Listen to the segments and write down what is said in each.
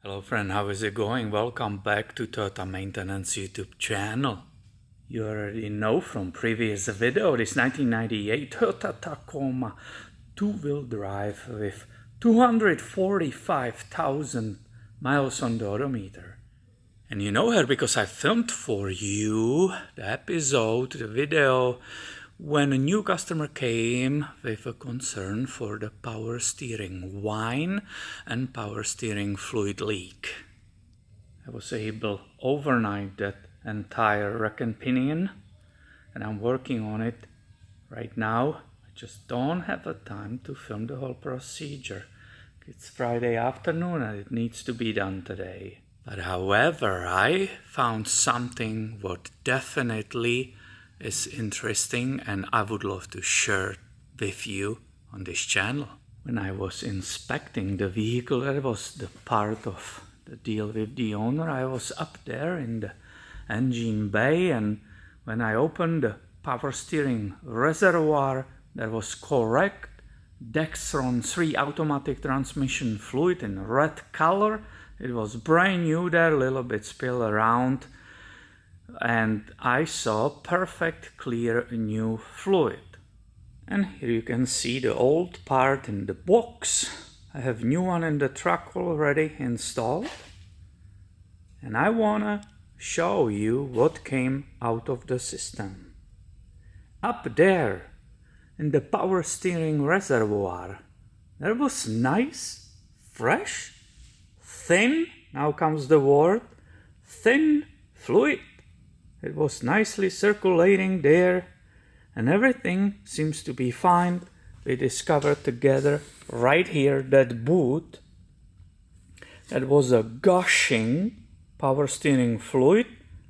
Hello friend, how is it going? Welcome back to Toyota Maintenance YouTube channel. You already know from previous video, this 1998 Toyota Tacoma two-wheel drive with 245,000 miles on the odometer. And you know her because I filmed for you the episode, the video, when a new customer came with a concern for the power steering whine and power steering fluid leak. I was able overnight that entire rack and pinion, and I'm working on it right now. I just don't have the time to film the whole procedure. It's Friday afternoon and it needs to be done today. But however, I found something what definitely is interesting and I would love to share with you on this channel. When I was inspecting the vehicle, that was the part of the deal with the owner. I was up there in the engine bay, and when I opened the power steering reservoir, there was correct Dexron 3 automatic transmission fluid in red color. It was brand new there, a little bit spilled around. And I saw perfect clear new fluid. And here you can see the old part in the box. I have new one in the truck already installed. And I wanna show you what came out of the system. Up there in the power steering reservoir, there was nice, fresh, thin, now comes the word, thin fluid. It was nicely circulating there, and everything seems to be fine. We discovered together right here that boot that was a gushing power steering fluid.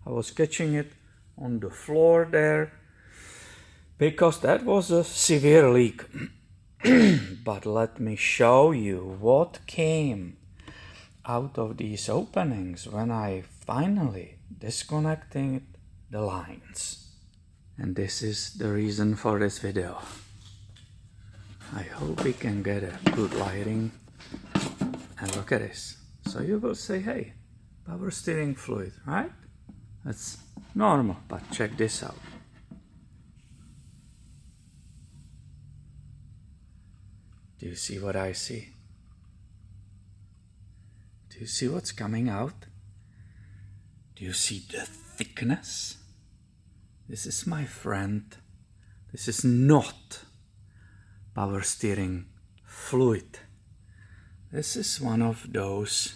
I was catching it on the floor there because that was a severe leak. But let me show you what came out of these openings when I finally disconnected the lines. And this is the reason for this video. I hope we can get a good lighting. And look at this. So you will say, hey, power steering fluid, right? That's normal, but check this out. Do you see what I see? Do you see what's coming out? Do you see the thickness? This is, my friend, this is not power steering fluid. This is one of those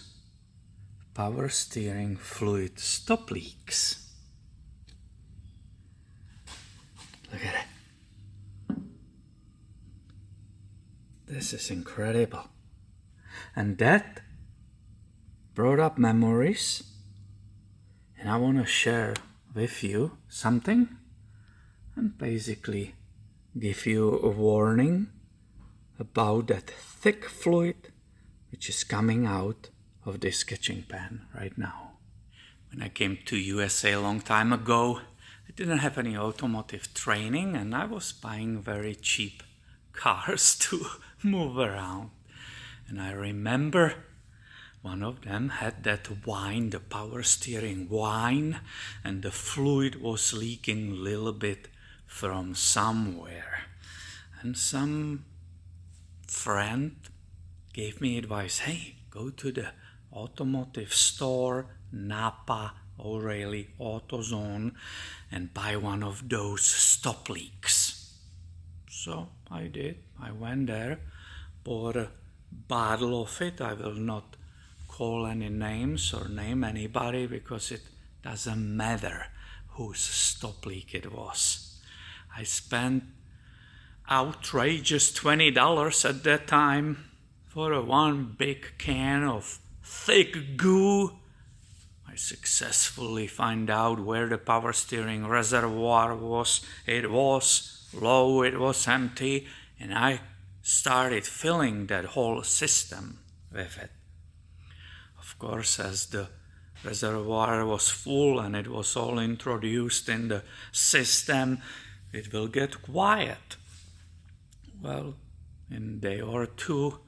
power steering fluid stop leaks. Look at it. This is incredible. And that brought up memories. And I want to share with you something and basically give you a warning about that thick fluid which is coming out of this sketching pen right now. When I came to USA a long time ago, I didn't have any automotive training and I was buying very cheap cars to move around. And I remember one of them had that whine, the power steering whine, and the fluid was leaking a little bit from somewhere. And some friend gave me advice, hey, go to the automotive store, Napa, O'Reilly, AutoZone, and buy one of those stop leaks. So I did. I went there, bought a bottle of it. I will not call any names or name anybody because it doesn't matter whose stop leak it was. I spent outrageous $20 at that time for a one big can of thick goo. I successfully found out where the power steering reservoir was. It was low, it was empty, and I started filling that whole system with it. Of course, as the reservoir was full and it was all introduced in the system, it will get quiet. Well, in a day or two,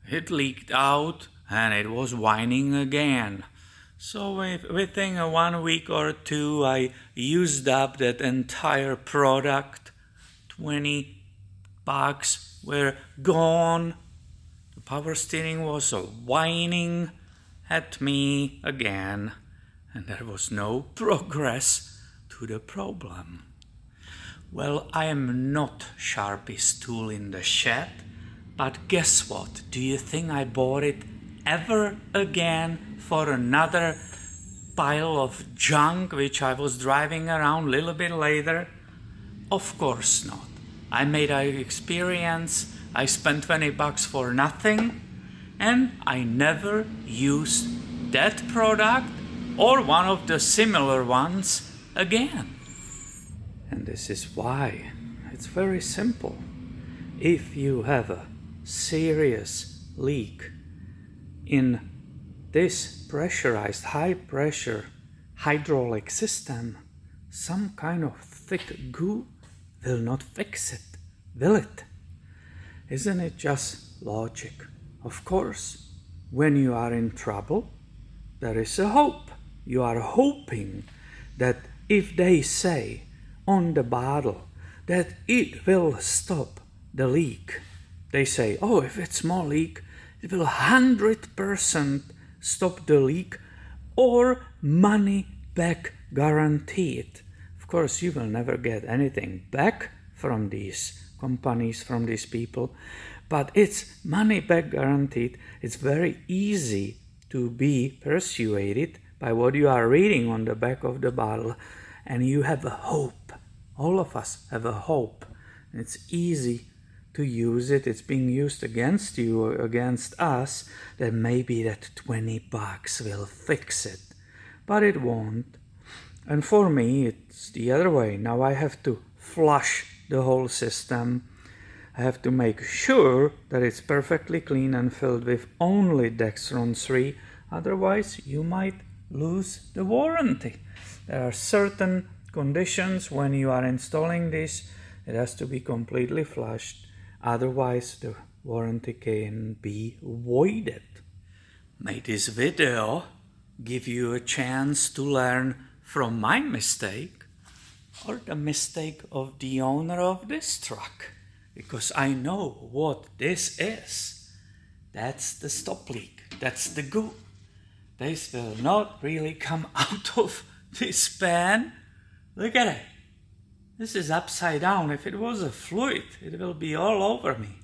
it leaked out and it was whining again. So within 1 week or two, I used up that entire product. $20 were gone. The power steering was whining at me again, and there was no progress to the problem. Well, I am not sharpest tool in the shed, but guess what? Do you think I bought it ever again for another pile of junk which I was driving around a little bit later? Of course not. I made an experience, I spent $20 for nothing, and I never used that product or one of the similar ones again. And this is why. It's very simple. If you have a serious leak in this pressurized, high-pressure hydraulic system, some kind of thick goo will not fix it, will it? Isn't it just logic? Of course, when you are in trouble, there is a hope. You are hoping that if they say on the bottle that it will stop the leak, they say, oh, if it's small leak, it will 100% stop the leak or money back guaranteed. Of course, you will never get anything back from these companies, from these people, but it's money back guaranteed. It's very easy to be persuaded by what you are reading on the back of the bottle, and you have a hope. All of us have a hope. It's easy to use it. It's being used against you or against us, that maybe that $20 will fix it, but it won't. And for me, it's the other way. Now I have to flush the whole system. I have to make sure that it's perfectly clean and filled with only Dextron 3. Otherwise, you might lose the warranty. There are certain conditions when you are installing this. It has to be completely flushed. Otherwise, the warranty can be voided. May this video give you a chance to learn from my mistake or the mistake of the owner of this truck, because I know what this is. That's the stop leak. That's the goo. This will not really come out of this pan. Look at it. This is upside down. If it was a fluid, it will be all over me.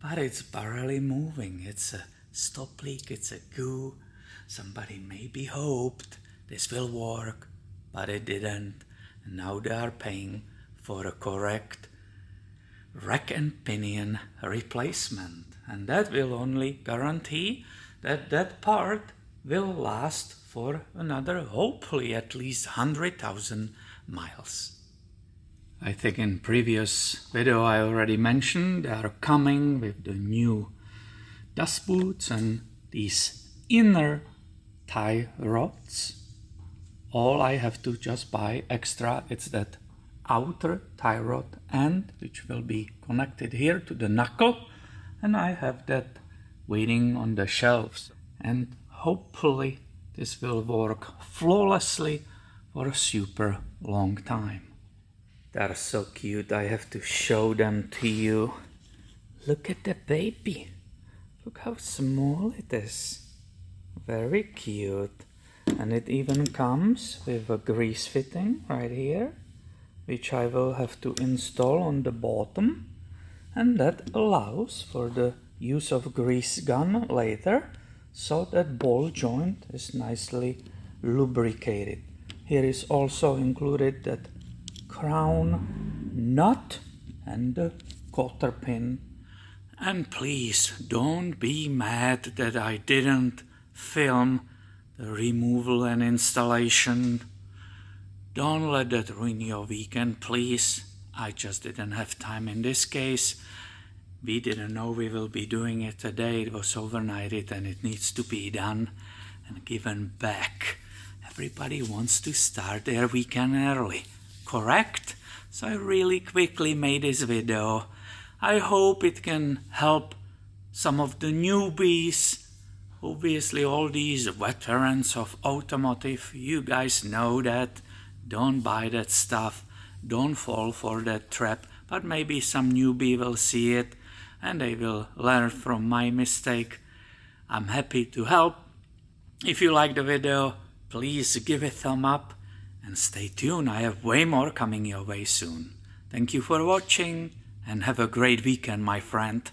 But it's barely moving. It's a stop leak. It's a goo. Somebody maybe hoped this will work, but it didn't. And now they are paying for a correct rack and pinion replacement. And that will only guarantee that that part will last for another, hopefully at least 100,000 miles. I think in previous video I already mentioned they are coming with the new dust boots and these inner tie rods. All I have to just buy extra, it's that outer tie rod end, which will be connected here to the knuckle, and I have that waiting on the shelves. And hopefully this will work flawlessly for a super long time. They're so cute, I have to show them to you. Look at the baby. Look how small it is. Very cute. And it even comes with a grease fitting right here, which I will have to install on the bottom. And that allows for the use of grease gun later, so that ball joint is nicely lubricated. Here is also included that crown nut and the cotter pin. And please don't be mad that I didn't film the removal and installation. Don't let that ruin your weekend, please. I just didn't have time in this case. We didn't know we will be doing it today. It was overnighted and it needs to be done and given back. Everybody wants to start their weekend early, correct? So I really quickly made this video. I hope it can help some of the newbies Obviously, all these veterans of automotive, you guys know that. Don't buy that stuff. Don't fall for that trap. But maybe some newbie will see it and they will learn from my mistake. I'm happy to help. If you like the video, please give it a thumb up and stay tuned. I have way more coming your way soon. Thank you for watching and have a great weekend, my friend.